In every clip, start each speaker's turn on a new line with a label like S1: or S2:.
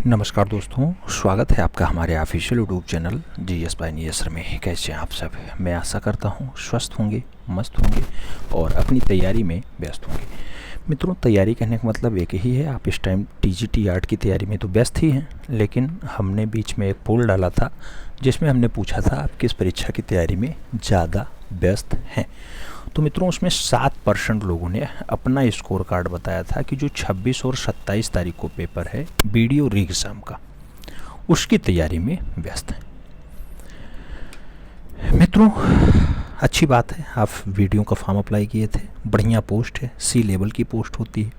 S1: नमस्कार दोस्तों, स्वागत है आपका हमारे official YouTube channel GS pioneers में। कैसे हैं आप सब? मैं आशा करता हूं स्वस्थ होंगे, मस्त होंगे और अपनी तैयारी में व्यस्त होंगे। मित्रों, तैयारी कहने का मतलब एक ही है, आप इस टाइम टीजीटी आर्ट की तैयारी में तो व्यस्त ही हैं, लेकिन हमने बीच में एक पोल डाला था जिसमें हमने पूछा था आप किस परीक्षा की तैयारी में ज़्यादा व्यस्त हैं। तो मित्रों, उसमें 7% लोगों ने अपना स्कोर कार्ड बताया था कि जो 26 और 27 तारीख को पेपर है वीडियो री एग्ज़ाम का, उसकी तैयारी में व्यस्त हैं। मित्रों, अच्छी बात है, आप वीडियो का फॉर्म अप्लाई किए थे, बढ़िया पोस्ट है, सी लेवल की पोस्ट होती है।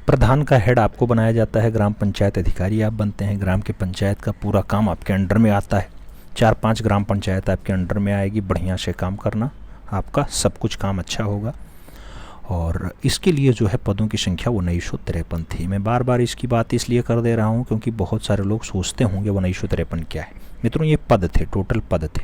S1: प्रधान का हेड आपको बनाया जाता है, ग्राम पंचायत अधिकारी आप बनते हैं, ग्राम के पंचायत का पूरा काम आपके अंडर में आता है। 4-5 ग्राम पंचायत आपके अंडर में आएगी, बढ़िया से काम करना, आपका सब कुछ काम अच्छा होगा। और इसके लिए जो है पदों की संख्या 1953 थी। मैं बार बार इसकी बात इसलिए कर दे रहा हूँ क्योंकि बहुत सारे लोग सोचते होंगे 1953 क्या है। मित्रों, ये पद थे, टोटल पद थे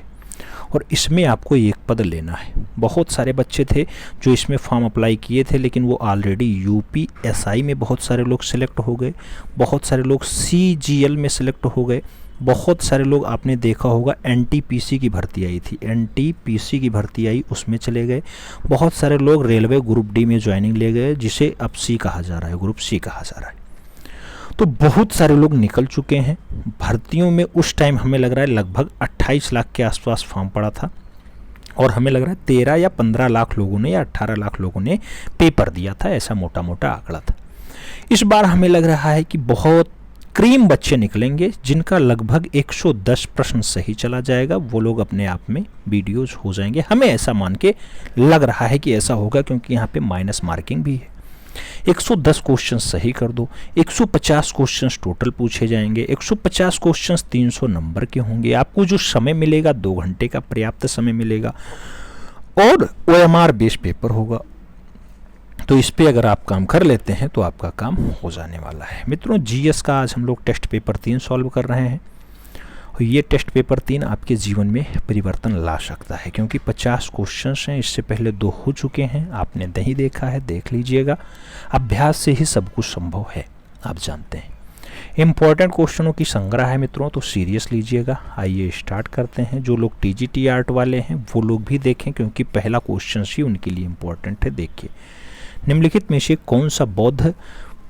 S1: और इसमें आपको एक पद लेना है। बहुत सारे बच्चे थे जो इसमें फॉर्म अप्लाई किए थे, लेकिन वो ऑलरेडी यूपीएसआई में बहुत सारे लोग सिलेक्ट हो गए, बहुत सारे लोग सीजीएल में सिलेक्ट हो गए, बहुत सारे लोग आपने देखा होगा एनटीपीसी की भर्ती आई थी, एनटीपीसी की भर्ती आई उसमें चले गए। बहुत सारे लोग रेलवे ग्रुप डी में ज्वाइनिंग ले गए, जिसे अब सी कहा जा रहा है, ग्रुप सी कहा जा रहा है। तो बहुत सारे लोग निकल चुके हैं भर्तियों में। उस टाइम हमें लग रहा है लगभग 28 लाख के आसपास फॉर्म पड़ा था और हमें लग रहा है 13 या 15 लाख लोगों ने या 18 लाख लोगों ने पेपर दिया था, ऐसा मोटा मोटा आंकड़ा था। इस बार हमें लग रहा है कि बहुत क्रीम बच्चे निकलेंगे जिनका लगभग 110 प्रश्न सही चला जाएगा। वो लोग अपने आप में वीडियोज हो जाएंगे, हमें ऐसा मान के लग रहा है कि ऐसा होगा, क्योंकि यहाँ पे माइनस मार्किंग भी है। 110 क्वेश्चन सही कर दो, 150 क्वेश्चन टोटल पूछे जाएंगे, 150 क्वेश्चन 300 नंबर के होंगे। आपको जो समय मिलेगा 2 घंटे का पर्याप्त समय मिलेगा और OMR बेस्ड पेपर होगा। तो इस पे अगर आप काम कर लेते हैं तो आपका काम हो जाने वाला है। मित्रों, जीएस का आज हम लोग टेस्ट पेपर 3 सॉल्व कर रहे हैं और ये टेस्ट पेपर 3 आपके जीवन में परिवर्तन ला सकता है, क्योंकि 50 क्वेश्चंस हैं। इससे पहले 2 हो चुके हैं, आपने नहीं देखा है, देख लीजिएगा। अभ्यास से ही सब कुछ संभव है, आप जानते हैं। इम्पॉर्टेंट क्वेश्चनों की संग्रह है मित्रों, तो सीरियस लीजिएगा। आइए स्टार्ट करते हैं। जो लोग टीजीटी आर्ट वाले हैं वो लोग भी देखें, क्योंकि पहला क्वेश्चन ही उनके लिए इम्पोर्टेंट है। देखिए, निम्नलिखित में से कौन सा बौद्ध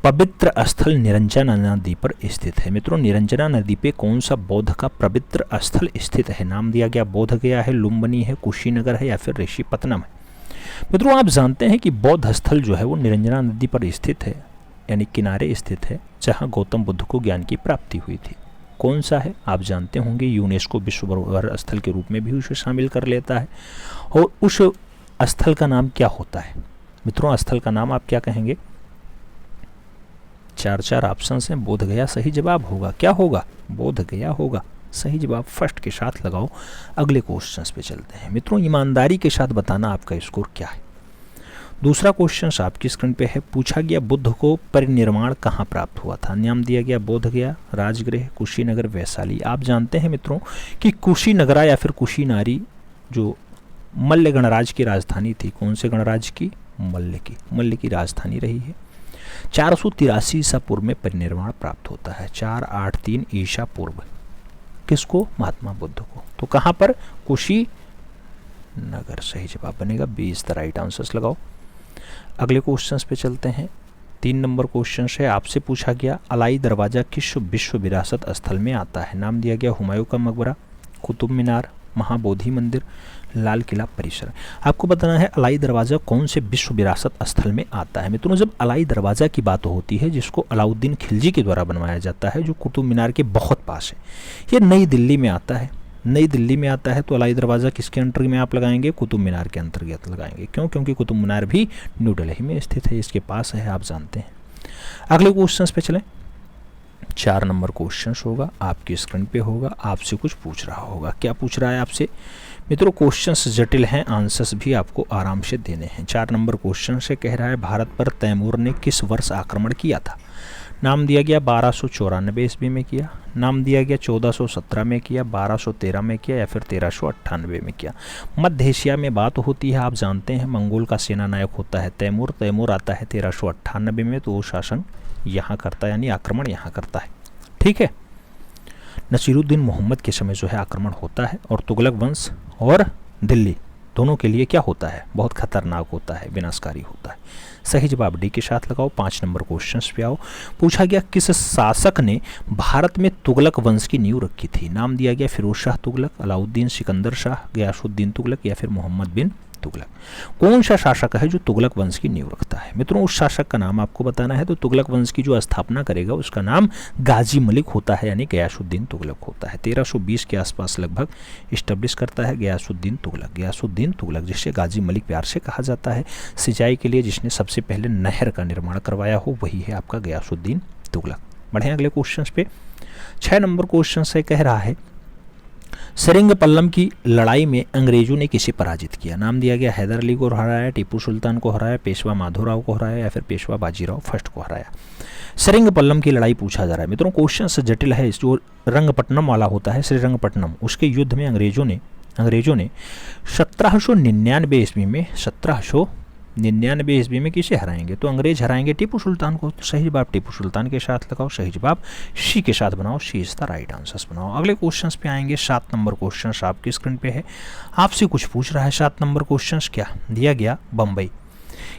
S1: पवित्र स्थल निरंजना नदी पर स्थित है? मित्रों, निरंजना नदी पे कौन सा बौद्ध का पवित्र स्थल स्थित है? नाम दिया गया बोध गया है, लुम्बिनी है, कुशीनगर है या फिर ऋषिपत्तनम है। मित्रों, आप जानते हैं कि बौद्ध स्थल जो है वो निरंजना नदी पर स्थित है, यानी किनारे स्थित है, जहाँ गौतम बुद्ध को ज्ञान की प्राप्ति हुई थी। कौन सा है आप जानते होंगे। यूनेस्को विश्व धरोहर स्थल के रूप में भी उसे शामिल कर लेता है। और उस स्थल का नाम क्या होता है? मित्रों, स्थल का नाम आप क्या कहेंगे? 4 ऑप्शन हैं। बोध गया सही जवाब होगा। क्या होगा? बोध गया होगा सही जवाब। फर्स्ट के साथ लगाओ। अगले क्वेश्चंस पे चलते हैं। मित्रों, ईमानदारी के साथ बताना आपका स्कोर क्या है। दूसरा क्वेश्चन आपकी स्क्रीन पे है। पूछा गया बुद्ध को परिनिर्वाण कहाँ प्राप्त हुआ था? नाम दिया गया बोध गया, राजगृह, कुशीनगर, वैशाली। आप जानते हैं मित्रों कि कुशीनगरा या फिर कुशीनारी जो मल्ल गणराज्य की राजधानी थी, कौन से गणराज्य की? मल्ल की राजधानी रही है। 483 ईसा पूर्व में परिनिर्वाण प्राप्त होता है। 483 ईसा पूर्व। किसको? महात्मा बुद्ध को। तो कहाँ पर? कुशीनगर सही जवाब बनेगा। 20 द राइट आंसर्स लगाओ। अगले क्वेश्चंस पे चलते हैं। 3 नंबर क्वेश्चन है। आपसे पूछा गया अलाई दरवाजा किस विश्व विरासत स्थल में आता है? नाम दिया गया हुमायूं का मकबरा, कुतुब मीनार, महाबोधि मंदिर, लाल किला परिसर। आपको बताना है अलाई दरवाज़ा कौन से विश्व विरासत स्थल में आता है। मित्रों, जब अलाई दरवाज़ा की बात होती है, जिसको अलाउद्दीन खिलजी के द्वारा बनवाया जाता है, जो कुतुब मीनार के बहुत पास है, ये नई दिल्ली में आता है। नई दिल्ली में आता है तो अलाई दरवाज़ा किसके अंतर्गत में आप लगाएंगे? कुतुब मीनार के अंतर्गत लगाएंगे। क्यों? क्योंकि कुतुब मीनार भी न्यू दिल्ली में स्थित है, इसके पास है, आप जानते हैं। अगले क्वेश्चन पे चलें। 4 नंबर क्वेश्चन होगा, आपकी स्क्रीन पे होगा, आपसे कुछ पूछ रहा होगा। क्या पूछ रहा है आपसे? मित्रों, क्वेश्चंस जटिल हैं, आंसर्स भी आपको आराम से देने हैं। 4 नंबर क्वेश्चन से कह रहा है भारत पर तैमूर ने किस वर्ष आक्रमण किया था? नाम दिया गया 1294 ईस्वी में किया, नाम दिया गया 1417 में किया, 1213 में किया या फिर 1398 में किया। मध्य एशिया में बात होती है, आप जानते हैं मंगोल का सेना नायक होता है तैमूर। तैमूर आता है 1398 में, तो वो शासन यहाँ करता है, यानी आक्रमण यहाँ करता है। ठीक है। नसीरुद्दीन मोहम्मद के समय जो है आक्रमण होता है और तुगलक वंश और दिल्ली दोनों के लिए क्या होता है, बहुत खतरनाक होता है, विनाशकारी होता है। सही जवाब डी के साथ लगाओ। 5 नंबर क्वेश्चन पे आओ। पूछा गया किस शासक ने भारत में तुगलक वंश की नींव रखी थी। नाम दिया गया फिरोज शाह तुगलक, अलाउद्दीन सिकंदर शाह, गयासुद्दीन तुगलक या फिर मोहम्मद बिन तुगलक। कौन सा शासक है जो तुगलक वंश की नींव रखता है। मित्रों उस शासक का नाम आपको बताना है। तो तुगलक वंश की जो स्थापना करेगा उसका नाम गाजी मलिक होता है, यानी गयासुद्दीन तुगलक होता है। 1320 के आसपास लगभग इस्टेब्लिश करता है गयासुद्दीन तुगलक। गयासुद्दीन तुगलक जिसे गाजी मलिक प्यार से कहा जाता है। सिंचाई के लिए जिसने सबसे पहले नहर का निर्माण करवाया हो वही है आपका गयासुद्दीन तुगलक। बढ़े अगले क्वेश्चन पे। 6 नंबर क्वेश्चन से कह रहा है सेरिंगपल्लम की लड़ाई में अंग्रेजों ने किसे पराजित किया। नाम दिया गया हैदर अली को हराया, टीपू सुल्तान को हराया, पेशवा माधोराव को हराया या फिर पेशवा बाजीराव फर्स्ट को हराया। सेरिंगपल्लम की लड़ाई पूछा जा रहा है। मित्रों क्वेश्चन से जटिल है। जो रंगपट्टनम वाला होता है श्रीरंगपट्टनम, उसके युद्ध में अंग्रेजों ने 1799 ईस्वी में किसे हराएंगे। तो अंग्रेज हराएंगे टिप्पू सुल्तान को। तो सही जवाब टिप्पू सुल्तान के साथ लगाओ। सही जवाब सी के साथ बनाओ। सी इज द राइट आंसर बनाओ। अगले क्वेश्चन पे आएंगे। 7 नंबर क्वेश्चन आपकी स्क्रीन पे है। आपसे कुछ पूछ रहा है। 7 नंबर क्वेश्चन क्या दिया गया, बम्बई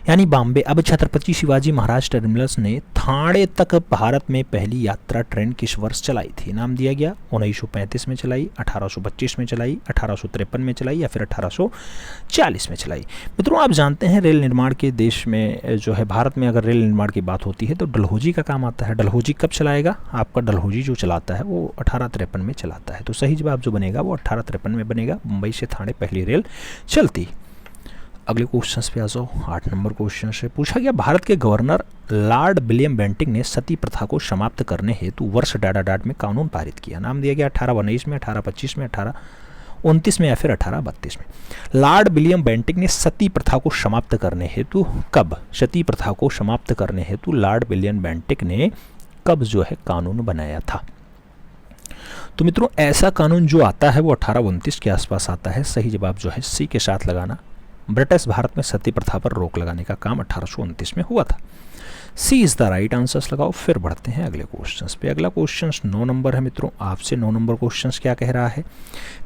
S1: यानी बॉम्बे। अब छत्रपति शिवाजी महाराज टर्मिनस ने थाने तक भारत में पहली यात्रा ट्रेन किस वर्ष चलाई थी। नाम दिया गया 1935 में चलाई, 1825 में चलाई, 1853 में चलाई या फिर 1840 में चलाई। मित्रों आप जानते हैं रेल निर्माण के देश में जो है भारत में अगर रेल निर्माण की बात होती है तो डलहौजी का काम आता है। डलहौजी कब चलाएगा आपका, डलहौजी जो चलाता है वो 1853 में चलाता है। तो सही जवाब जो बनेगा वो 1853 में बनेगा। मुंबई से थाने पहली रेल चलती। अगले क्वेश्चन पे आ जाओ। 8 नंबर क्वेश्चन से पूछा गया भारत के गवर्नर लॉर्ड विलियम बेंटिंक ने सती प्रथा को समाप्त करने हेतु वर्ष डाडाडाट में कानून पारित किया। नाम दिया गया 1819 में, 1825 में, 1829 में या फिर 1832 में। लॉर्ड विलियम बेंटिंक ने सती प्रथा को समाप्त करने हेतु कब, सती प्रथा को समाप्त करने हेतु लॉर्ड विलियम बेंटिंक ने कब जो है कानून बनाया था। तो मित्रों ऐसा कानून जो आता है वो 1829 के आसपास आता है। सही जवाब जो है सी के साथ लगाना। ब्रिटिश भारत में सती प्रथा पर रोक लगाने का काम 1829 में हुआ था। सी इज द राइट आंसर्स लगाओ। फिर बढ़ते हैं अगले क्वेश्चन पे। अगला क्वेश्चन 9 नंबर है। मित्रों आपसे 9 नंबर क्वेश्चन क्या कह रहा है,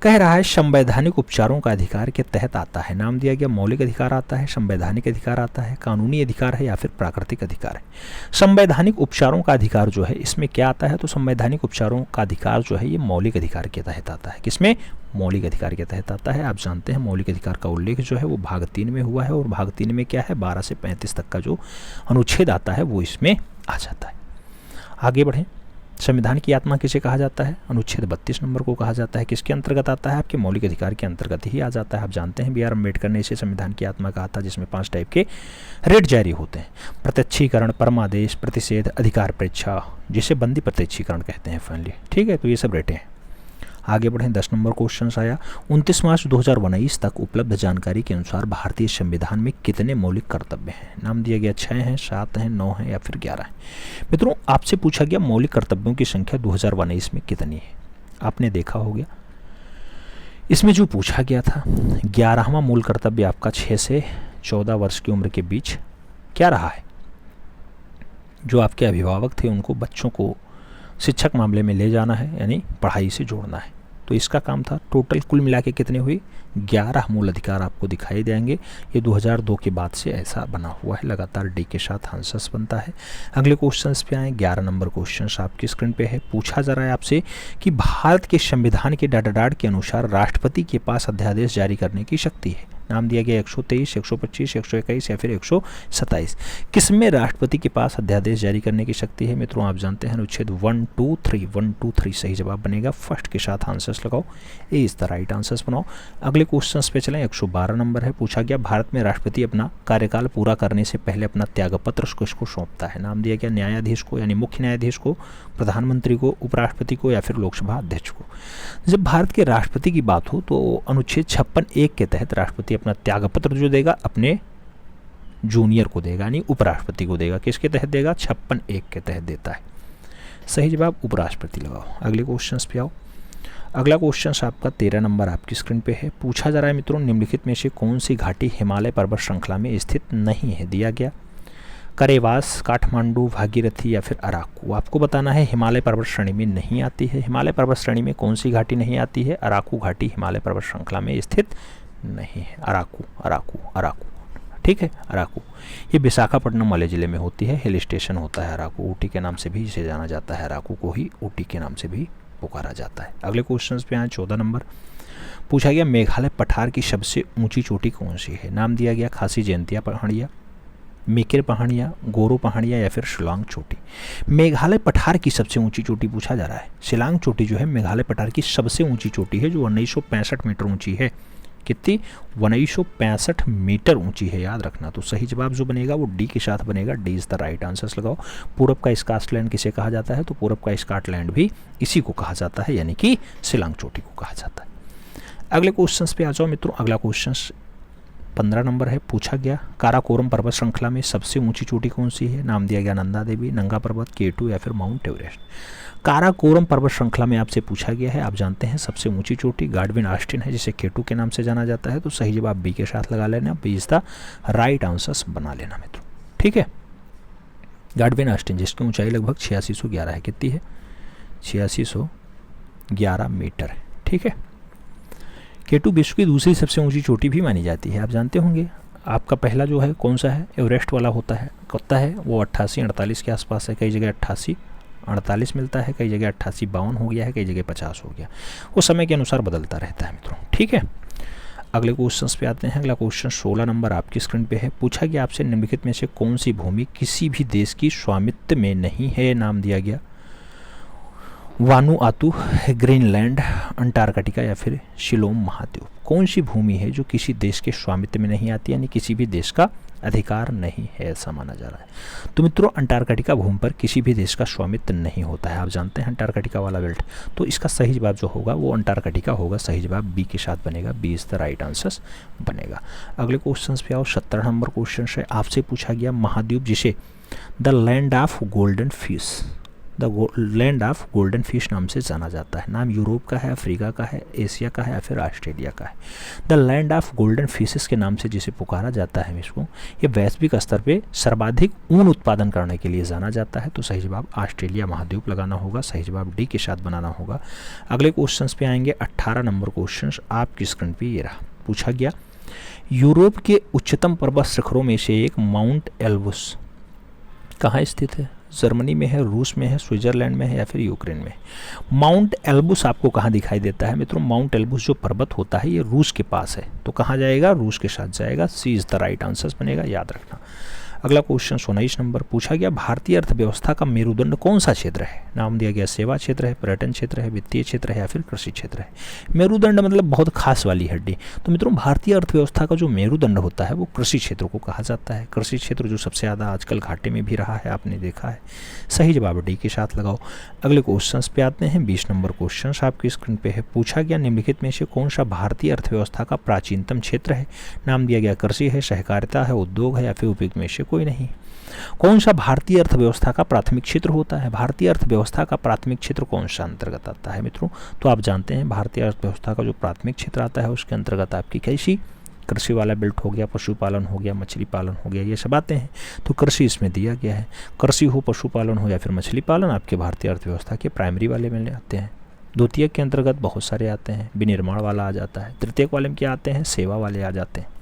S1: कह रहा है संवैधानिक उपचारों का अधिकार के तहत आता है। नाम दिया गया मौलिक अधिकार आता है, संवैधानिक अधिकार आता है, कानूनी अधिकार है या फिर प्राकृतिक अधिकार है। संवैधानिक उपचारों का अधिकार जो है इसमें क्या आता है, तो संवैधानिक उपचारों का अधिकार जो है ये मौलिक अधिकार के तहत आता है। किसमें, मौलिक अधिकार के तहत आता है। आप जानते हैं मौलिक अधिकार का उल्लेख जो है वो भाग 3 में हुआ है और भाग 3 में क्या है 12 से 35 तक का जो अनुच्छेद आता है वो इसमें आ जाता है। आगे बढ़ें। संविधान की आत्मा किसे कहा जाता है, अनुच्छेद 32 नंबर को कहा जाता है। किसके अंतर्गत आता है, आपके मौलिक अधिकार के अंतर्गत ही आ जाता है। आप जानते हैं B.R. अम्बेडकर ने इसे संविधान की आत्मा कहा था, जिसमें 5 टाइप के रेट जारी होते हैं। प्रत्यक्षीकरण, परमादेश, प्रतिषेध, अधिकार परीक्षा, जिसे बंदी प्रत्यक्षीकरण कहते हैं फाइनली। ठीक है, तो ये सब रेटें हैं। आगे बढ़ें। 10 नंबर क्वेश्चन आया। 29 मार्च 2019 तक उपलब्ध जानकारी के अनुसार भारतीय संविधान में कितने मौलिक कर्तव्य हैं। नाम दिया गया 6 हैं, 7 हैं, 9 हैं या फिर 11 हैं। मित्रों आपसे पूछा गया मौलिक कर्तव्यों की संख्या 2019 में कितनी है। आपने देखा हो गया इसमें जो पूछा गया था 11वां मूल कर्तव्य आपका 6 से 14 वर्ष की उम्र के बीच क्या रहा है। जो आपके अभिभावक थे उनको बच्चों को शिक्षक मामले में ले जाना है, यानी पढ़ाई से जोड़ना है। तो इसका काम था। टोटल कुल मिला के कितने हुए 11 मूल अधिकार आपको दिखाई देंगे। ये 2002 के बाद से ऐसा बना हुआ है। लगातार डी के साथ आंसर्स बनता है। अगले क्वेश्चंस पे आए। 11 नंबर क्वेश्चंस आपकी स्क्रीन पे है। पूछा जा रहा है आपसे कि भारत के संविधान के डाडाडाड के अनुसार राष्ट्रपति के पास अध्यादेश जारी करने की शक्ति है। नाम दिया गया 123, 125, 121 या फिर 127। किसमें राष्ट्रपति के पास अध्यादेश जारी करने की शक्ति है। मित्रों आप जानते हैं अनुच्छेद 123 सही जवाब बनेगा। फर्स्ट के साथ आंसर्स लगाओ। ए इज द राइट आंसर्स बनाओ। अगले क्वेश्चन पे चलें। 112 नंबर है। पूछा गया भारत में राष्ट्रपति अपना कार्यकाल पूरा करने से पहले अपना त्यागपत्र किसको सौंपता है। नाम दिया गया न्यायाधीश को, यानी मुख्य न्यायाधीश को, प्रधानमंत्री को, उपराष्ट्रपति को या फिर लोकसभा अध्यक्ष को। जब भारत के राष्ट्रपति की बात हो तो अनुच्छेद 56(1) के तहत राष्ट्रपति अपना त्यागपत्र जो देगा अपने जूनियर को देगा, यानी उपराष्ट्रपति को देगा। किसके तहत देगा, 56(1) के तहत देता है। सही जवाब उपराष्ट्रपति लगाओ। अगले क्वेश्चन पे आओ। अगला क्वेश्चन आपका 13 नंबर आपकी स्क्रीन पे है। पूछा जा रहा है मित्रों निम्नलिखित में से कौन सी घाटी हिमालय पर्वत श्रृंखला में स्थित नहीं है। दिया गया करेवास, काठमांडू, भागीरथी या फिर अराकू। आपको बताना है हिमालय पर्वत श्रेणी में नहीं आती है। हिमालय पर्वत श्रेणी में कौन सी घाटी नहीं आती है? अराकू घाटी हिमालय पर्वत श्रृंखला में स्थित नहीं है। अराकू अराकू अराकू, ठीक है, अराकू। ये विशाखापट्टनम वाले ज़िले में होती है, हिल स्टेशन होता है अराकू। ऊटी के नाम से भी इसे जाना जाता है, अराकू को ही ऊटी के नाम से भी पुकारा जाता है। अगले क्वेश्चन पे आए 14 नंबर। पूछा गया मेघालय पठार की सबसे ऊंची चोटी कौन सी है? नाम दिया गया खासी जयंतिया पहाड़ियाँ, मेकेर पहाड़ियाँ, गोरो पहाड़ियाँ या फिर शिलांग चोटी। मेघालय पठार की सबसे ऊंची चोटी पूछा जा रहा है। शिलांग चोटी जो है मेघालय पठार की सबसे ऊंची चोटी है, जो 1965 मीटर ऊंची है। कितनी? 1965 मीटर ऊंची है, याद रखना। तो सही जवाब जो बनेगा वो डी के साथ बनेगा। D is the right answer लगाओ। पूरब का स्कॉटलैंड किसे कहा जाता है? तो पूरब का स्कॉटलैंड भी इसी को कहा जाता है, यानी कि शिलांग चोटी को कहा जाता है। अगले क्वेश्चन पे आ जाओ मित्रों। अगला क्वेश्चन 15 नंबर है। पूछा गया काराकोरम पर्वत श्रृंखला में सबसे ऊंची चोटी कौन सी है? नाम दिया गया नंदा देवी, नंगा पर्वत, K2 या फिर माउंट एवरेस्ट। काराकोरम पर्वत श्रृंखला में आपसे पूछा गया है। आप जानते हैं सबसे ऊंची चोटी गाडविन ऑस्टिन है, जिसे K2 के नाम से जाना जाता है। तो सही जवाब बी के साथ लगा लेना, B is the right answer बना लेना मित्रों, ठीक है। गाडविन ऑस्टिन जिसकी ऊंचाई लगभग 8611 है। कितनी है? 8611 मीटर है, ठीक है। K2 विश्व की दूसरी सबसे ऊंची चोटी भी मानी जाती है, आप जानते होंगे। आपका पहला जो है कौन सा है? एवरेस्ट वाला होता है वो 88-48 के आसपास है। कई जगह 88-48 मिलता है, कई जगह 88-52 हो गया है, कई जगह 50 हो गया। वो समय के अनुसार बदलता रहता है मित्रों, ठीक है। अगले क्वेश्चन पे आते हैं। अगला क्वेश्चन 16 नंबर आपकी स्क्रीन पे है। पूछा गया आपसे निम्नलिखित में से कौन सी भूमि किसी भी देश की स्वामित्व में नहीं है? नाम दिया गया वानुआतू, ग्रीनलैंड, अंटार्कटिका या फिर शिलोम महाद्वीप। कौन सी भूमि है जो किसी देश के स्वामित्व में नहीं आती, यानी किसी भी देश का अधिकार नहीं है, ऐसा माना जा रहा है। तो मित्रों अंटार्कटिका भूमि पर किसी भी देश का स्वामित्व नहीं होता है, आप जानते हैं अंटार्कटिका वाला बेल्ट। तो इसका सही जवाब जो होगा वो अंटार्कटिका होगा। सही जवाब बी के साथ बनेगा, B is the right answer बनेगा। अगले क्वेश्चन पे आओ। 17 नंबर क्वेश्चन है। आपसे पूछा गया महाद्वीप जिसे the land of golden fish, the land of golden fish नाम से जाना जाता है। नाम यूरोप का है, अफ्रीका का है, एशिया का है या फिर ऑस्ट्रेलिया का है। The land of golden fishes के नाम से जिसे पुकारा जाता है इसको, ये वैश्विक स्तर पे सर्वाधिक ऊन उत्पादन करने के लिए जाना जाता है। तो सही जवाब ऑस्ट्रेलिया महाद्वीप लगाना होगा। सही जवाब डी के साथ बनाना होगा। अगले क्वेश्चन पे आएंगे। 18 नंबर क्वेश्चन आपकी स्क्रीन पे ये रहा। पूछा गया यूरोप के उच्चतम पर्वत शिखरों में से एक माउंट एल्ब्रूस कहाँ स्थित है? जर्मनी में है, रूस में है, स्विट्जरलैंड में है या फिर यूक्रेन में। माउंट एल्ब्रूस आपको कहाँ दिखाई देता है मित्रों? माउंट एल्ब्रूस जो पर्वत होता है ये रूस के पास है, तो कहाँ जाएगा? रूस के साथ जाएगा। सी इज द राइट आंसर बनेगा, याद रखना। अगला क्वेश्चन 19 नंबर। पूछा गया भारतीय अर्थव्यवस्था का मेरुदंड कौन सा क्षेत्र है? नाम दिया गया सेवा क्षेत्र है, पर्यटन क्षेत्र है, वित्तीय क्षेत्र है या फिर कृषि क्षेत्र है। मेरुदंड मतलब बहुत खास वाली हड्डी। तो मित्रों भारतीय अर्थव्यवस्था का जो मेरुदंड होता है वो कृषि क्षेत्र को कहा जाता है। कृषि क्षेत्र जो सबसे ज़्यादा आजकल घाटे में भी रहा है, आपने देखा है। सही जवाब डी के साथ लगाओ। अगले क्वेश्चन पे आते हैं। 20 नंबर क्वेश्चन आपकी स्क्रीन पे है। पूछा गया निम्नलिखित में से कौन सा भारतीय अर्थव्यवस्था का प्राचीनतम क्षेत्र है? नाम दिया गया कृषि है, सहकारिता है, उद्योग है या फिर उपयुक्त में से कोई नहीं। कौन सा भारतीय अर्थव्यवस्था का प्राथमिक क्षेत्र होता है? भारतीय अर्थव्यवस्था का प्राथमिक क्षेत्र कौन सा अंतर्गत आता है मित्रों? तो आप जानते हैं भारतीय अर्थव्यवस्था का जो प्राथमिक क्षेत्र आता है उसके अंतर्गत आपकी कैसी कृषि वाला बेल्ट हो गया, पशुपालन हो गया, मछली पालन हो गया, ये सब आते हैं। तो कृषि इसमें दिया गया है। कृषि हो, पशुपालन हो या फिर मछली पालन आपके भारतीय अर्थव्यवस्था के प्राइमरी वाले में आते हैं। द्वितीयक के अंतर्गत बहुत सारे आते हैं, विनिर्माण वाला आ जाता है। तृतीयक वाले में क्या आते हैं? सेवा वाले आ जाते हैं।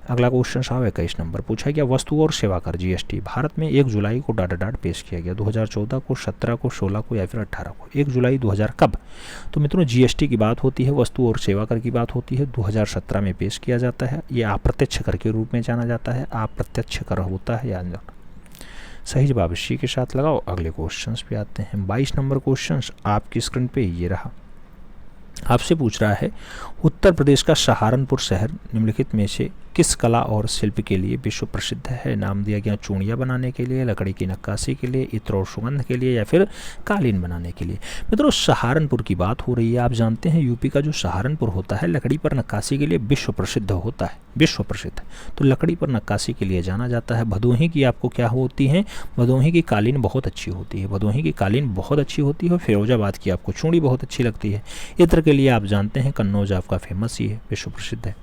S1: अगला क्वेश्चन साहब 21 नंबर। पूछा गया वस्तु और सेवा कर जीएसटी भारत में 1 जुलाई को डाटाडाट पेश किया गया। 2014 को, 17 को, 16 को या फिर 18 को। 1 जुलाई 2000 कब? तो मित्रों जीएसटी की बात होती है, वस्तु और सेवा कर की बात होती है, 2017 में पेश किया जाता है। ये अप्रत्यक्ष कर के रूप में जाना जाता है। अप्रत्यक्ष कर होता है, याद रखना। सही जवाब इसी के साथ लगाओ। अगले क्वेश्चन पे आते हैं। 22 नंबर क्वेश्चन आपकी स्क्रीन पे ये रहा। आपसे पूछ रहा है उत्तर प्रदेश का सहारनपुर शहर निम्नलिखित में से किस कला और शिल्प के लिए विश्व प्रसिद्ध है? नाम दिया गया चूड़ियाँ बनाने के लिए, लकड़ी की नक्काशी के लिए, इत्र और सुगंध के लिए या फिर कालीन बनाने के लिए। मित्रों सहारनपुर की बात हो रही है। आप जानते हैं यूपी का जो सहारनपुर होता है लकड़ी पर नक्काशी के लिए विश्व प्रसिद्ध होता है, विश्व प्रसिद्ध। तो लकड़ी पर नक्काशी के लिए जाना जाता है। भदोही की आपको क्या होती है? भदोही की कालीन बहुत अच्छी होती है। भदोही की कालीन बहुत अच्छी होती है। फिरोजाबाद की आपको चूड़ी बहुत अच्छी लगती है। इत्र के लिए आप जानते हैं कन्नौज आपका फेमस ही है, विश्व प्रसिद्ध है।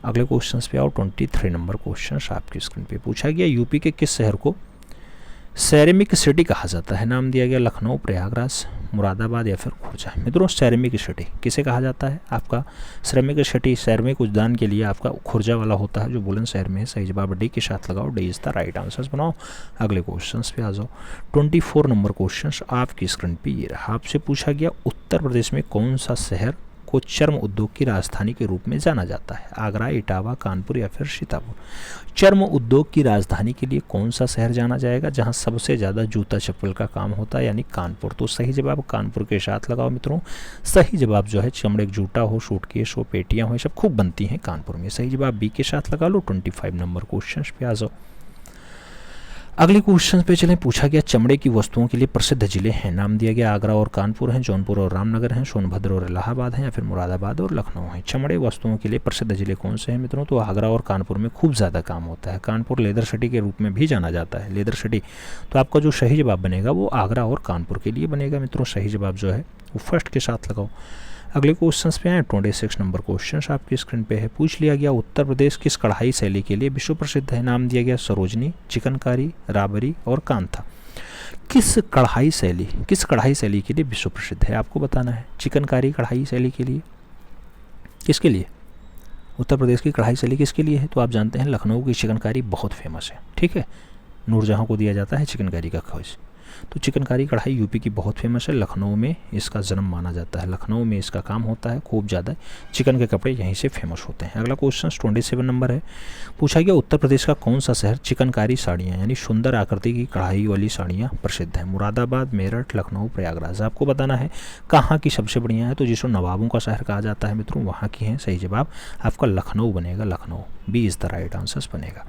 S1: अगले क्वेश्चन पे आओ। 23 नंबर क्वेश्चन आपकी स्क्रीन पे पूछा गया, यूपी के किस शहर को सेरेमिक सिटी कहा जाता है? नाम दिया गया लखनऊ, प्रयागराज, मुरादाबाद या फिर खुर्जा। मित्रों सेरेमिक सिटी किसे कहा जाता है? आपका सेरेमिक सिटी सेरेमिक उद्यान के लिए आपका खुर्जा वाला होता है जो बुलंदशहर में है। सही जवाब डी के साथ लगाओ, D is the right answers बनाओ। अगले क्वेश्चन पे आ जाओ। 24 नंबर क्वेश्चन आपकी स्क्रीन पे ये रहा। आपसे पूछा गया उत्तर प्रदेश में कौन सा शहर को चर्म उद्योग की राजधानी के रूप में जाना जाता है? आगरा, इटावा, कानपुर या फिर सीतापुर। चर्म उद्योग की राजधानी के लिए कौन सा शहर जाना जाएगा जहां सबसे ज़्यादा जूता चप्पल का काम होता है? यानी कानपुर। तो सही जवाब कानपुर के साथ लगाओ मित्रों। सही जवाब जो है चमड़े का जूता हो, सूटकेस हो, पेटियाँ हो, ये सब खूब बनती हैं कानपुर में। सही जवाब बी के साथ लगा लो। 25 नंबर क्वेश्चन पे आ जाओ। अगले क्वेश्चन पे चलें। पूछा गया चमड़े की वस्तुओं के लिए प्रसिद्ध जिले हैं। नाम दिया गया आगरा और कानपुर हैं, जौनपुर और रामनगर हैं, सोनभद्र और इलाहाबाद हैं या फिर मुरादाबाद और लखनऊ हैं। चमड़े वस्तुओं के लिए प्रसिद्ध जिले कौन से हैं मित्रों? तो आगरा और कानपुर में खूब ज़्यादा काम होता है। कानपुर लेदर सिटी के रूप में भी जाना जाता है, लेदर सिटी। तो आपका जो सही जवाब बनेगा वो आगरा और कानपुर के लिए बनेगा मित्रों। सही जवाब जो है वो फर्स्ट के साथ लगाओ। अगले क्वेश्चन पे आए। 26 नंबर क्वेश्चन आपकी स्क्रीन पे है। पूछ लिया गया उत्तर प्रदेश किस कढ़ाई शैली के लिए विश्व प्रसिद्ध है? नाम दिया गया सरोजनी, चिकनकारी, राबरी और कांथा। किस कढ़ाई शैली के लिए विश्व प्रसिद्ध है? आपको बताना है। चिकनकारी कढ़ाई शैली के लिए, किसके लिए? उत्तर प्रदेश की कढ़ाई शैली किसके लिए है? तो आप जानते हैं लखनऊ की चिकनकारी बहुत फेमस है, ठीक है। नूरजहाँ को दिया जाता है चिकनकारी का खोज। तो चिकनकारी कढ़ाई यूपी की बहुत फेमस है, लखनऊ में इसका जन्म माना जाता है, लखनऊ में इसका काम होता है खूब ज़्यादा। चिकन के कपड़े यहीं से फेमस होते हैं। अगला क्वेश्चन 27 नंबर है। पूछा गया उत्तर प्रदेश का कौन सा शहर चिकनकारी साड़ियाँ यानी सुंदर आकृति की कढ़ाई वाली साड़ियाँ प्रसिद्ध है? मुरादाबाद, मेरठ, लखनऊ, प्रयागराज। आपको बताना है कहाँ की सबसे बढ़िया है। तो जिसको नवाबों का शहर कहा जाता है मित्रों वहाँ की है। सही जवाब आपका लखनऊ बनेगा, Lucknow. B is the right answers बनेगा।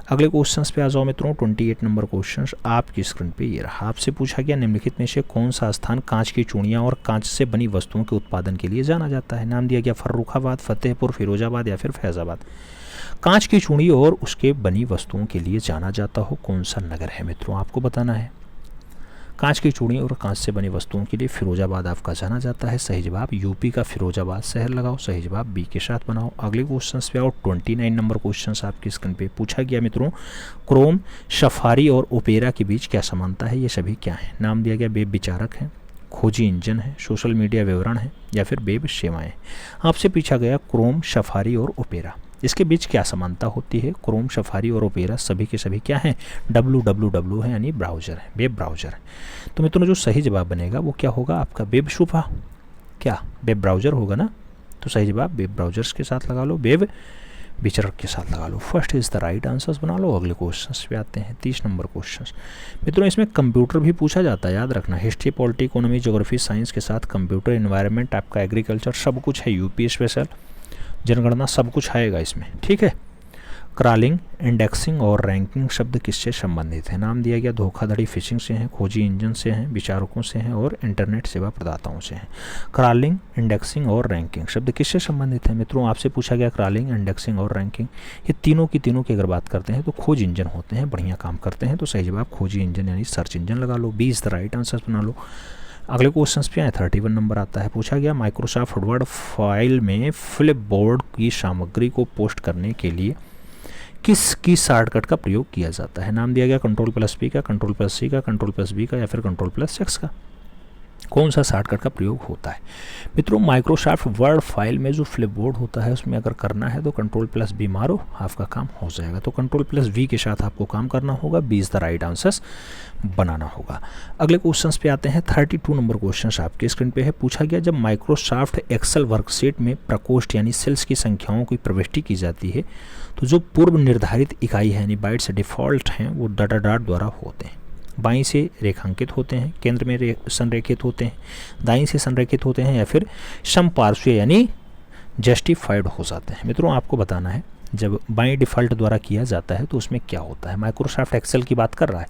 S1: अगले क्वेश्चंस पे आ जाओ मित्रों। 28 नंबर क्वेश्चन आपकी स्क्रीन पे ये रहा। आपसे पूछा गया निम्नलिखित में से कौन सा स्थान कांच की चूड़ियाँ और कांच से बनी वस्तुओं के उत्पादन के लिए जाना जाता है? नाम दिया गया फर्रुखाबाद, फतेहपुर, फिरोजाबाद या फिर फैजाबाद। कांच की चूड़ी और उसके बनी वस्तुओं के लिए जाना जाता हो कौन सा नगर है मित्रों? आपको बताना है। कांच की चूड़ी और कांच से बनी वस्तुओं के लिए फिरोजाबाद आपका जाना जाता है। सही जवाब यूपी का फिरोजाबाद शहर लगाओ। सही जवाब बी के साथ बनाओ। अगले क्वेश्चन पे आओ। 29 नंबर क्वेश्चन आपकी स्क्रीन पे पूछा गया मित्रों क्रोम, सफारी और ओपेरा के बीच क्या समानता है? ये सभी क्या है? नाम दिया गया वेब विचारक है, खोजी इंजन है, सोशल मीडिया विवरण है या फिर वेब सेवाएं। आपसे पूछा गया क्रोम, सफारी और ओपेरा, इसके बीच क्या समानता होती है? क्रोम, सफारी और ओपेरा सभी के सभी क्या हैं? www है यानी ब्राउज़र है, वेब ब्राउज़र है। तो मित्रों जो सही जवाब बनेगा वो क्या होगा? आपका वेब शूफा, क्या वेब ब्राउज़र होगा ना? तो सही जवाब वेब ब्राउज़र्स के साथ लगा लो, वेब विचारक के साथ लगा लो। First is the right answers बना लो। अगले क्वेश्चन पे आते हैं। 30 नंबर क्वेश्चन मित्रों इसमें कंप्यूटर भी पूछा जाता है, याद रखना। History, polity, economy, geography, science के साथ कंप्यूटर, इन्वायरमेंट, आपका एग्रीकल्चर, सब कुछ है। यूपी स्पेशल, जनगणना, सब कुछ आएगा इसमें, ठीक है। क्रॉलिंग, इंडेक्सिंग और रैंकिंग शब्द किससे संबंधित है? नाम दिया गया धोखाधड़ी, फिशिंग से हैं, खोजी इंजन से हैं, विचारकों से हैं और इंटरनेट सेवा प्रदाताओं से हैं। क्रॉलिंग, इंडेक्सिंग और रैंकिंग शब्द किससे संबंधित है मित्रों? आपसे पूछा गया क्रॉलिंग, इंडेक्सिंग और रैंकिंग, ये तीनों की अगर बात करते हैं तो खोज इंजन होते हैं, बढ़िया काम करते हैं। तो सही जवाब खोजी इंजन यानी सर्च इंजन लगा लो। B is the right answer बना लो। अगले क्वेश्चन पे आए। 31 नंबर आता है। पूछा गया माइक्रोसॉफ्ट वर्ड फाइल में फ्लिपबोर्ड की सामग्री को पोस्ट करने के लिए किस की शॉर्टकट का प्रयोग किया जाता है? नाम दिया गया Ctrl+P का, Ctrl+C का, Ctrl+V का या फिर Ctrl+X का। कौन सा शॉर्टकट का प्रयोग होता है मित्रों? माइक्रोसॉफ्ट वर्ड फाइल में जो फ्लिपबोर्ड होता है उसमें अगर करना है तो Ctrl+V मारो, आपका काम हो जाएगा। तो Ctrl+V के साथ आपको काम करना होगा। B is the right answers बनाना होगा। अगले क्वेश्चंस पे आते हैं। 32 नंबर क्वेश्चन आपके स्क्रीन पे है। पूछा गया जब माइक्रोसॉफ्ट एक्सेल वर्कशीट में प्रकोष्ठ यानी सेल्स की संख्याओं की प्रविष्टि की जाती है तो जो पूर्व निर्धारित इकाई है यानी बाइट्स डिफ़ॉल्ट हैं वो डॉट द्वारा होते हैं। बाईं से रेखांकित होते हैं, केंद्र में संरेखित होते हैं, दाईं से संरेखित होते हैं या फिर समपार्श्वीय यानी जस्टिफाइड हो जाते हैं। मित्रों आपको बताना है जब बाईं डिफ़ॉल्ट द्वारा किया जाता है तो उसमें क्या होता है। माइक्रोसॉफ्ट एक्सेल की बात कर रहा है।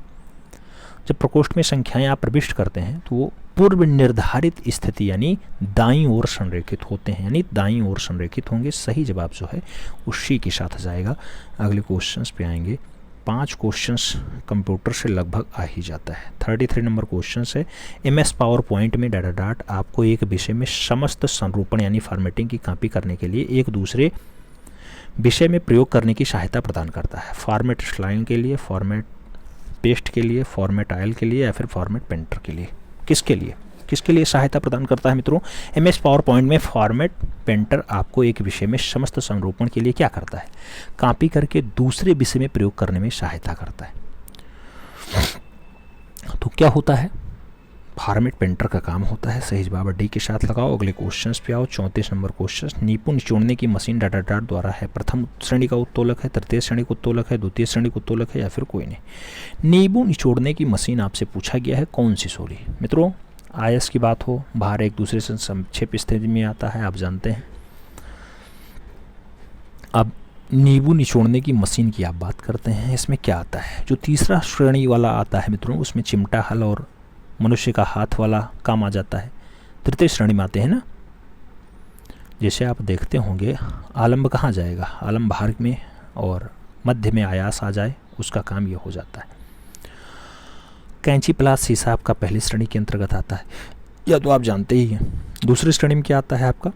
S1: जब प्रकोष्ठ में संख्याएं आप प्रविष्ट करते हैं तो वो पूर्व निर्धारित स्थिति यानी दाईं ओर संरेखित होते हैं, यानी दाईं ओर संरेखित होंगे। सही जवाब जो है उसी के साथ जाएगा। अगले क्वेश्चंस पे आएंगे। 5 क्वेश्चंस कंप्यूटर से लगभग आ ही जाता है। 33 नंबर क्वेश्चन है। MS पावर पॉइंट में डाटा आपको एक विषय में समस्त संरूपण यानी फॉर्मेटिंग की कॉपी करने के लिए एक दूसरे विषय में प्रयोग करने की सहायता प्रदान करता है। फॉर्मेट स्लाइन के लिए, फॉर्मेट पेस्ट के लिए, फॉर्मेट आयल के लिए या फिर फॉर्मेट पेंटर के लिए, किसके लिए सहायता प्रदान करता है मित्रों? MS पावर पॉइंट में फॉर्मेट पेंटर आपको एक विषय में समस्त संरूपण के लिए क्या करता है? कॉपी करके दूसरे विषय में प्रयोग करने में सहायता करता है। तो क्या होता है? फॉर्मेट पेंटर का काम होता है। सही जवाब डी के साथ लगाओ। अगले क्वेश्चन पे आओ। 34 नंबर क्वेश्चन। नींबू निचोड़ने की मशीन डॉट डॉट डॉट द्वारा है प्रथम श्रेणी का उत्तोलक है, तृतीय श्रेणी का उत्तोलक है, द्वितीय श्रेणी का उत्तोलक है या फिर कोई नहीं। नींबू निचोड़ने की मशीन आपसे पूछा गया है कौन सी सॉरी मित्रों? आयस की बात हो, बाहर एक दूसरे से संक्षेप स्थिति में आता है, आप जानते हैं। अब नींबू निचोड़ने की मशीन की आप बात करते हैं, इसमें क्या आता है? जो तीसरा श्रेणी वाला आता है मित्रों, उसमें चिमटा, हल और मनुष्य का हाथ वाला काम आ जाता है। तृतीय श्रेणी में आते हैं ना, जैसे आप देखते होंगे आलम्ब कहाँ जाएगा? आलम्ब बाहर में और मध्य में आयास आ जाए, उसका काम ये हो जाता है। कैंची, प्लास, शीशा आपका पहली श्रेणी के अंतर्गत आता है, या तो आप जानते ही हैं। दूसरी श्रेणी में क्या आता है आपका?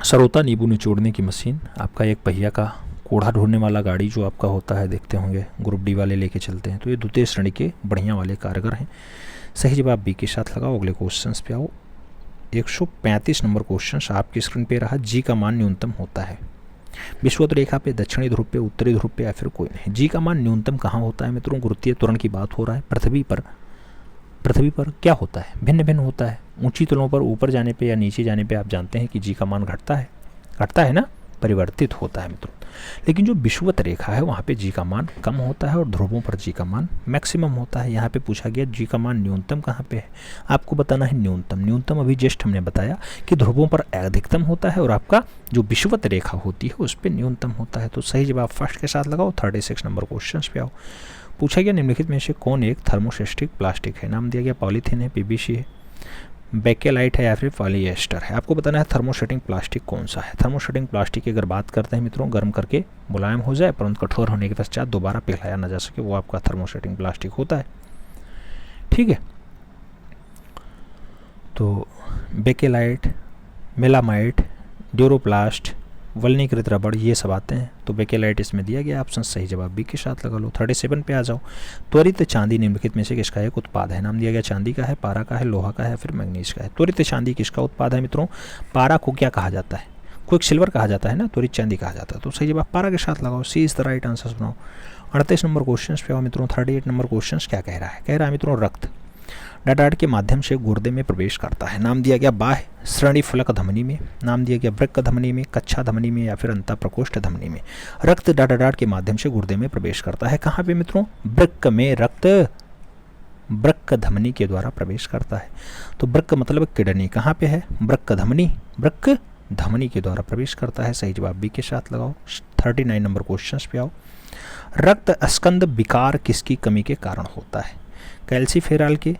S1: सरोता नींबू निचोड़ने की मशीन, आपका एक पहिया का कूड़ा ढूंढने वाला गाड़ी जो आपका होता है, देखते होंगे ग्रुप डी वाले लेके चलते हैं, तो ये द्वितीय श्रेणी के बढ़िया वाले कारगर हैं। सही जवाब बी के साथ लगाओ। अगले क्वेश्चन पे आओ। 135 नंबर क्वेश्चन आपकी स्क्रीन पे रहा। जी का मान न्यूनतम होता है विषुवत रेखा पे, दक्षिणी ध्रुव पे, उत्तरी ध्रुव पे या फिर कोई नहीं। जी का मान न्यूनतम कहाँ होता है मित्रों? गुरुत्वीय त्वरण की बात हो रहा है। पृथ्वी पर क्या होता है? भिन्न भिन्न होता है। ऊंची तलों पर ऊपर जाने पे या नीचे जाने पे आप जानते हैं कि जी का मान घटता है ना, परिवर्तित होता है मित्रों। लेकिन जो विषुवत रेखा है वहाँ पे जी का मान कम होता है और ध्रुवों पर जी का मान मैक्सिमम होता है। यहाँ पे पूछा गया जी का मान न्यूनतम कहाँ पे है, आपको बताना है न्यूनतम अभी जस्ट हमने बताया कि ध्रुवों पर अधिकतम होता है और आपका जो विषुवत रेखा होती है उस पर न्यूनतम होता है। तो सही जवाब फर्स्ट के साथ लगाओ। 36 नंबर क्वेश्चन पे आओ। पूछा गया निम्नलिखित में से कौन एक थर्मोस्टेटिक प्लास्टिक है? नाम दिया गया पॉलीथीन है, PVC है, बेकेलाइट है या फिर पॉलीएस्टर है। आपको बताना है थर्मोस्टेटिक प्लास्टिक कौन सा है। थर्मोस्टेटिक प्लास्टिक की अगर बात करते हैं मित्रों, गर्म करके मुलायम हो जाए परंतु कठोर होने के पश्चात दोबारा पिघलाया ना जा सके, वो आपका थर्मोस्टेटिक प्लास्टिक होता है। ठीक है, तो बेकेलाइट, मेलामाइट, ड्यूरोप्लास्ट, वल्नीकृत रबड़, ये सब आते हैं। तो बेकेलाइट इसमें दिया गया ऑप्शन। सही जवाब बी के साथ लगा लो। 37 पे आ जाओ। त्वरित चांदी निम्नलिखित में से किसका एक उत्पाद है? नाम दिया गया चांदी का है, पारा का है, लोहा का है, फिर मैग्नीज का है। त्वरित चांदी किसका उत्पाद है मित्रों? पारा को क्या कहा जाता है? क्विक सिल्वर कहा जाता है ना, त्वरित चांदी कहा जाता है। तो सही जवाब पारा के साथ लगाओ। सी इज द राइट आंसर बनाओ। 38 नंबर क्वेश्चन पे आओ मित्रों। 38 नंबर क्वेश्चन क्या कह रहा है? कह रहा है मित्रों रक्त डाटार्ड के माध्यम से गुर्दे में प्रवेश करता है। नाम दिया गया बाह्य श्रेणी फलक धमनी में, नाम दिया गया वृक्क धमनी में, कच्छा धमनी में या फिर अंतः प्रकोष्ठ धमनी में। रक्त डाटार्ड के माध्यम से गुर्दे में प्रवेश करता है। कहाँ पे मित्रों? वृक्क में। रक्त वृक्क धमनी के द्वारा प्रवेश करता है। तो वृक्क मतलब किडनी, कहाँ पे है? वृक्क धमनी के द्वारा प्रवेश करता है। सही जवाब बी के साथ लगाओ। 39 नंबर क्वेश्चन पे आओ। रक्त स्कंद विकार किसकी कमी के कारण होता है? कैल्सीफेरॉल के,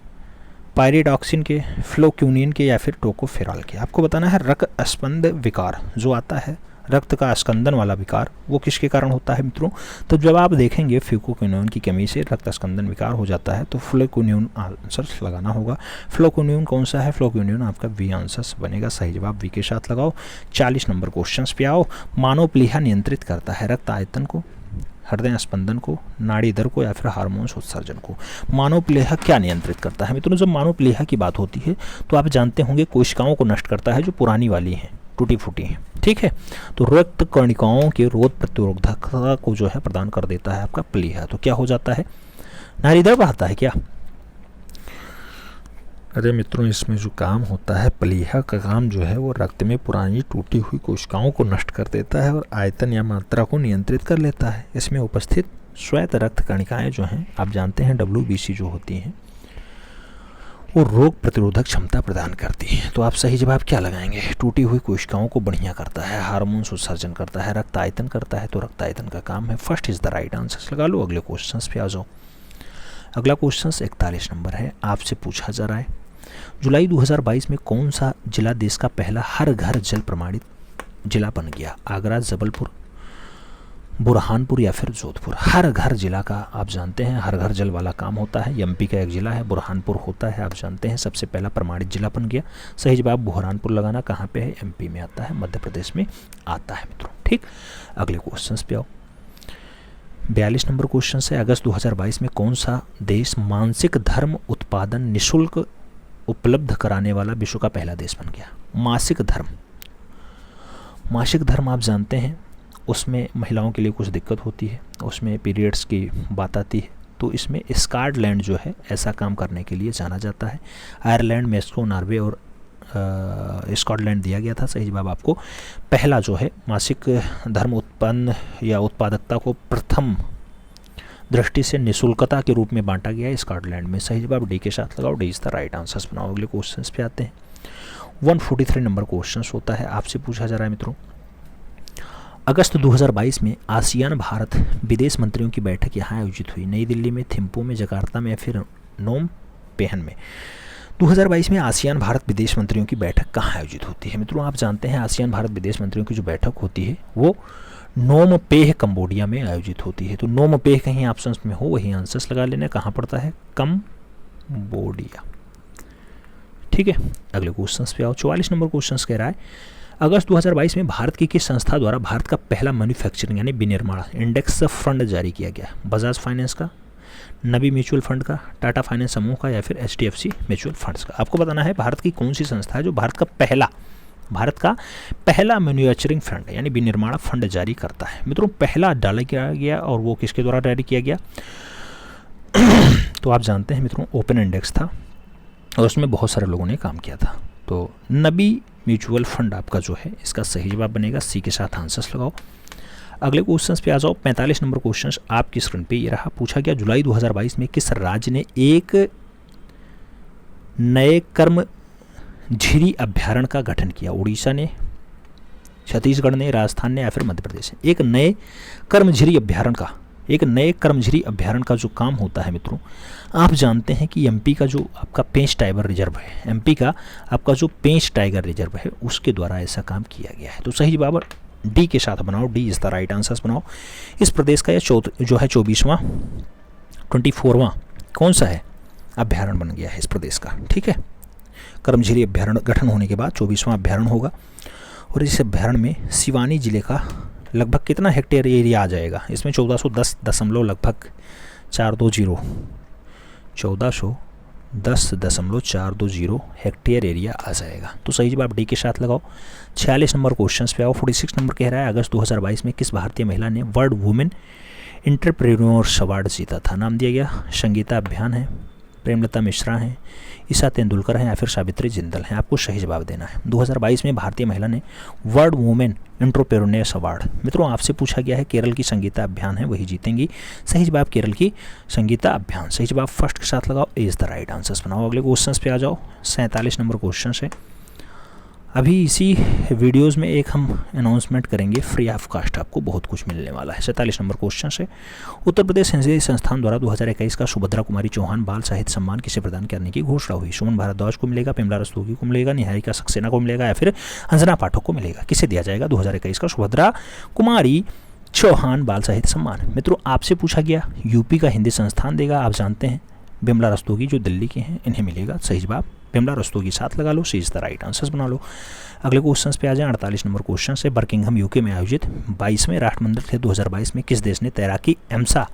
S1: पायरिडॉक्सिन के, फ्लोक्यूनिन के या फिर टोकोफेरॉल के। आपको बताना है रक्त स्कंद विकार जो आता है, रक्त का स्कंदन वाला विकार, वो किसके कारण होता है मित्रों? तो जब आप देखेंगे फ्लोक्यूनिन की कमी से रक्त स्कंदन विकार हो जाता है तो फ्लोक्यूनिन आंसर लगाना होगा। फ्लोक्यूनिन कौन सा है? फ्लोक्यूनिन आपका वी आंसर बनेगा। सही जवाब वी के साथ लगाओ। 40 नंबर क्वेश्चन पे आओ। मानव प्लीहा नियंत्रित करता है रक्त आयतन को, हृदय स्पंदन को, नाड़ी दर को या फिर हार्मोन्स उत्सर्जन को। मानव प्लीहा क्या नियंत्रित करता है मित्रों? जब मानव प्लीहा की बात होती है तो आप जानते होंगे कोशिकाओं को नष्ट करता है जो पुरानी वाली हैं, टूटी फूटी हैं। ठीक है, तो रक्त कणिकाओं के रोग प्रतिरोधकता को जो है प्रदान कर देता है आपका प्लीहा। तो क्या हो जाता है? नाड़ी दर बढ़ाता है क्या? अरे मित्रों, इसमें जो काम होता है प्लीहा का काम जो है वो रक्त में पुरानी टूटी हुई कोशिकाओं को नष्ट कर देता है और आयतन या मात्रा को नियंत्रित कर लेता है। इसमें उपस्थित श्वेत रक्त कणिकाएं जो हैं आप जानते हैं WBC जो होती हैं वो रोग प्रतिरोधक क्षमता प्रदान करती है। तो आप सही जवाब क्या लगाएंगे? टूटी हुई कोशिकाओं को बढ़िया करता है, हार्मोन्स उत्सर्जन करता है, रक्त आयतन करता है। तो रक्त आयतन का काम है। First is the right answer लगा लो। अगले क्वेश्चन पे आ जाओ। अगला क्वेश्चन 41 नंबर है, आपसे पूछा जा रहा है जुलाई 2022 में कौन सा जिला देश का पहला हर घर जल प्रमाणित जिला बन गया? आगरा, जबलपुर, बुरहानपुर या फिर जोधपुर। हर घर जिला का आप जानते हैं हर घर जल वाला काम होता है। एमपी का एक जिला है बुरहानपुर होता है, आप जानते हैं सबसे पहला प्रमाणित जिला बन गया। सही जवाब बुरहानपुर लगाना। कहाँ पे है? एमपी में आता है, मध्य प्रदेश में आता है मित्रों। ठीक, अगले क्वेश्चन पे आओ। 42 नंबर क्वेश्चन है, अगस्त 2022 में कौन सा देश मासिक धर्म उत्पादन निःशुल्क उपलब्ध कराने वाला विश्व का पहला देश बन गया? मासिक धर्म, मासिक धर्म आप जानते हैं उसमें महिलाओं के लिए कुछ दिक्कत होती है, उसमें पीरियड्स की बात आती है, तो इसमें स्कॉटलैंड जो है ऐसा काम करने के लिए जाना जाता है। आयरलैंड, मेक्सिको, नॉर्वे और स्कॉटलैंड दिया गया था। सही जवाब आपको पहला जो है मासिक धर्म उत्पन्न या उत्पादकता को प्रथम दृष्टि से निःशुल्कता के रूप में बांटा गया है स्कॉटलैंड में। सही जवाब डी के साथ लगाओ, D is the right answers बनाओ। अगले क्वेश्चन पे आते हैं। 143 नंबर क्वेश्चन होता है, आपसे पूछा जा रहा है मित्रों, अगस्त 2022 में आसियान भारत विदेश मंत्रियों की बैठक यहाँ आयोजित हुई। नई दिल्ली में, थिम्पू में, जकार्ता में या फिर नोम पेहन में? 2022 में आसियान भारत विदेश मंत्रियों की बैठक कहाँ आयोजित होती है? मित्रों आप जानते हैं आसियान भारत विदेश मंत्रियों की जो बैठक होती है वो नोम पेह कंबोडिया में आयोजित होती है। तो नोम पेह कहीं ऑप्शंस में हो वही आंसर्स लगा लेना। कहाँ पड़ता है? कंबोडिया। ठीक है, अगले क्वेश्चन पे आओ। 44 नंबर क्वेश्चन कह रहा है, अगस्त 2022 में भारत की किस संस्था द्वारा भारत का पहला मैन्युफैक्चरिंग यानी विनिर्माण इंडेक्स फंड जारी किया गया? बजाज फाइनेंस का, नबी म्यूचुअल फंड का, टाटा फाइनेंस समूह का या फिर एचडीएफसी म्यूचुअल फंड्स का? आपको बताना है भारत की कौन सी संस्था है जो भारत का पहला मैन्युफैक्चरिंग फंड यानी विनिर्माण फंड जारी करता है। मित्रों पहला डाला गया और वो किसके द्वारा जारी किया गया? तो आप जानते हैं मित्रों ओपन इंडेक्स था और उसमें बहुत सारे लोगों ने काम किया था। तो नबी म्यूचुअल फंड आपका जो है इसका सही जवाब बनेगा। सी के साथ आंसर्स लगाओ। अगले क्वेश्चन पे आ जाओ। 45 नंबर क्वेश्चन आपकी स्क्रीन पे ये रहा। पूछा गया जुलाई 2022 में किस राज्य ने एक नए कर्मझिरी अभ्यारण्य का गठन किया? उड़ीसा ने, छत्तीसगढ़ ने, राजस्थान ने या फिर मध्य प्रदेश ने? एक नए कर्मझिरी अभ्यारण्य का जो काम होता है मित्रों आप जानते हैं कि एमपी का जो आपका पेंच टाइगर रिजर्व है, एमपी का आपका जो पेंच टाइगर रिजर्व है उसके द्वारा ऐसा काम किया गया है। तो सही जवाब डी के साथ बनाओ, D is the right answers बनाओ। इस प्रदेश का यह जो है 24वां कौन सा है अभ्यारण्य बन गया है इस प्रदेश का। ठीक है, कर्मझिरी अभ्यारण्य गठन होने के बाद 24वां अभ्यारण्य होगा और इस अभ्यारण्य में सिवानी जिले का लगभग कितना हेक्टेयर एरिया आ जाएगा? इसमें 1410 दशमलव लगभग 1410.420 हेक्टेयर एरिया आ जाएगा। तो सही जवाब डी के साथ लगाओ। 46 नंबर क्वेश्चन पे आओ। 46 नंबर कह रहा है अगस्त 2022 में किस भारतीय महिला ने वर्ल्ड वुमेन एंटरप्रेन्योर्स अवार्ड जीता था? नाम दिया गया संगीता अभियान है, प्रेमलता मिश्रा हैं, ईशा तेंदुलकर हैं या फिर सावित्री जिंदल हैं? आपको सही जवाब देना है। 2022 में भारतीय महिला ने वर्ल्ड वुमेन एंटरप्रेन्योर्स अवार्ड मित्रों आपसे पूछा गया है केरल की संगीता अभियान है वही जीतेंगी। सही जवाब केरल की संगीता अभियान। सही जवाब फर्स्ट के साथ लगाओ, ए इज द राइट आंसर्स बनाओ। अगले क्वेश्चन पे आ जाओ। 47 नंबर क्वेश्चन है। अभी इसी वीडियोस में एक हम अनाउंसमेंट करेंगे फ्री ऑफ कास्ट, आपको बहुत कुछ मिलने वाला है। 47 नंबर क्वेश्चन है। उत्तर प्रदेश संसदीय संस्थान द्वारा 2021 का सुभद्रा कुमारी चौहान बाल साहित्य सम्मान किसे प्रदान करने की घोषणा हुई? सुमन भारद्वाज को मिलेगा, पेमला रस्तोगी को मिलेगा, निहारिका सक्सेना को मिलेगा या फिर अंजना पाठक को मिलेगा? किसे दिया जाएगा 2021 का सुभद्रा कुमारी चौहान बाल साहित्य सम्मान? मित्रों आपसे पूछा गया यूपी का हिंदी संस्थान देगा, आप जानते हैं बिमला रस्तोगी जो दिल्ली के हैं इन्हें मिलेगा। सही जवाब बिमला रस्तोगी साथ लगा लो, सी इज द राइट आंसर्स बना लो। अगले क्वेश्चन पे आ जाए। 48 नंबर क्वेश्चन से बर्किंघम यूके में आयोजित 22वें राष्ट्रमंडल खेल 2022 में किस देश ने तैराकी एम्सा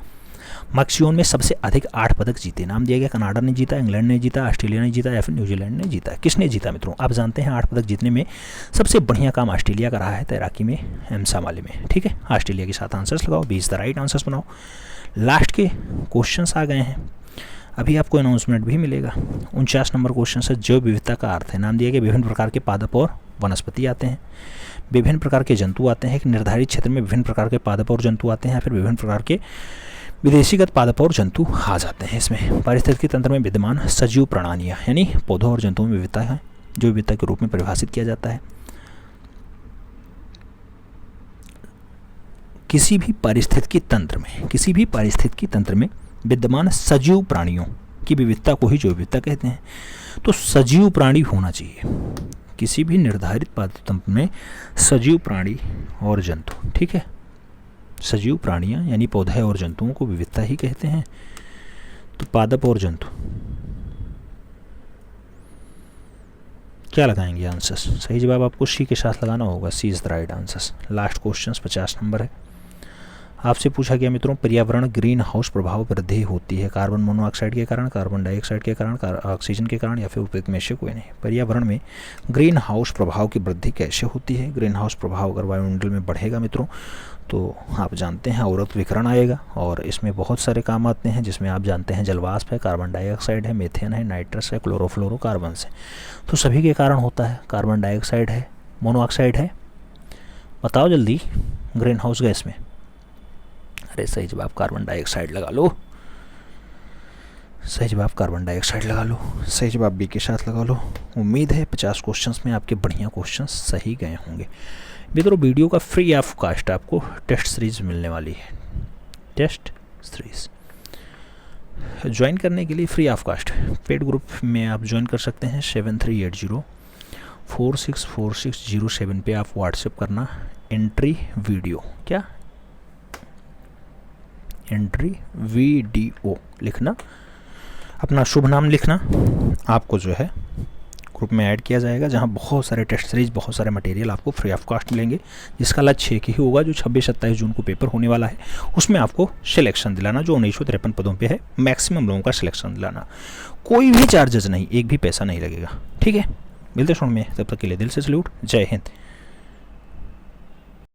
S1: मैक्सियोन में सबसे अधिक 8 पदक जीते? नाम दिया गया कनाडा ने जीता, इंग्लैंड ने जीता, ऑस्ट्रेलिया ने जीता या फिर न्यूजीलैंड ने जीता? किसने जीता मित्रों? आप जानते हैं 8 पदक जीतने में सबसे बढ़िया काम ऑस्ट्रेलिया का रहा है तैराकी में, एम्सा वाले में। ठीक है, ऑस्ट्रेलिया के साथ आंसर्स लगाओ, B is the right answers बनाओ। लास्ट के क्वेश्चन आ गए हैं, अभी आपको अनाउंसमेंट भी मिलेगा। 49 नंबर क्वेश्चन से जैव विविधता का अर्थ है? नाम दिया गया विभिन्न प्रकार के पादप और वनस्पति आते हैं, विभिन्न प्रकार के जंतु आते हैं, एक निर्धारित क्षेत्र में विभिन्न प्रकार के पादप और जंतु आते हैं, फिर विभिन्न प्रकार के विदेशीगत पादप और जंतु आ जाते हैं। इसमें पारिस्थितिकी तंत्र में विद्यमान सजीव प्रणालियाँ यानी पौधों और जंतुओं में विविधता है जो विविधता के रूप में परिभाषित किया जाता है। किसी भी पारिस्थितिकी तंत्र में विद्यमान सजीव प्राणियों की विविधता को ही जैव विविधता कहते हैं। तो सजीव प्राणी होना चाहिए किसी भी निर्धारित पारिस्थितिकी तंत्र में, सजीव प्राणी और जंतु। ठीक है, सजीव प्राणियाँ यानी पौधे और जंतुओं को विविधता ही कहते हैं। तो पादप और जंतु, क्या लगाएंगे आंसर्स? सही जवाब आपको सी के साथ लगाना होगा। C is the right answers. Last question 50 number है। आपसे पूछा गया मित्रों, पर्यावरण ग्रीन हाउस प्रभाव वृद्धि होती है कार्बन मोनोऑक्साइड के कारण, कार्बन डाइऑक्साइड के कारण, ऑक्सीजन के कारण, या फिर उपयुक्त में से कोई नहीं। पर्यावरण में ग्रीन हाउस प्रभाव की वृद्धि कैसे होती है? ग्रीन हाउस प्रभाव अगर वायुमंडल में बढ़ेगा मित्रों तो आप जानते हैं अवरक्त विकिरण आएगा, और इसमें बहुत सारे काम आते हैं, जिसमें आप जानते हैं जलवाष्प है, कार्बन डाइऑक्साइड है, मीथेन है, नाइट्रस है, क्लोरोफ्लोरोकार्बन्स है। तो सभी के कारण होता है। कार्बन डाइऑक्साइड है, मोनोऑक्साइड है, बताओ जल्दी ग्रीन हाउस गैस में। अरे सही जवाब कार्बन डाइऑक्साइड लगा लो। सही जवाब कार्बन डाइऑक्साइड लगा लो। सही जवाब बी के साथ लगा लो। उम्मीद है 50 क्वेश्चंस में आपके बढ़िया क्वेश्चंस सही गए होंगे। मित्रों वीडियो का फ्री ऑफ कॉस्ट आपको टेस्ट सीरीज मिलने वाली है। टेस्ट सीरीज ज्वाइन करने के लिए free of cost paid group में आप ज्वाइन कर सकते हैं। 7380464607 पे आप व्हाट्सएप करना एंट्री वीडियो, क्या एंट्री वीडियो लिखना, अपना शुभ नाम लिखना, आपको जो है ग्रुप में ऐड किया जाएगा, जहां बहुत सारे टेस्ट सीरीज, बहुत सारे मटेरियल आपको फ्री ऑफ कॉस्ट मिलेंगे, जिसका लक्ष्य एक ही होगा, जो 26-27 जून को पेपर होने वाला है उसमें आपको सिलेक्शन दिलाना, जो 1953 पदों पे है, मैक्सिमम लोगों का सिलेक्शन दिलाना। कोई भी चार्जेस नहीं, एक भी पैसा नहीं लगेगा। ठीक है, मिलते हैं में, तब तक के लिए दिल से सैल्यूट। जय हिंद।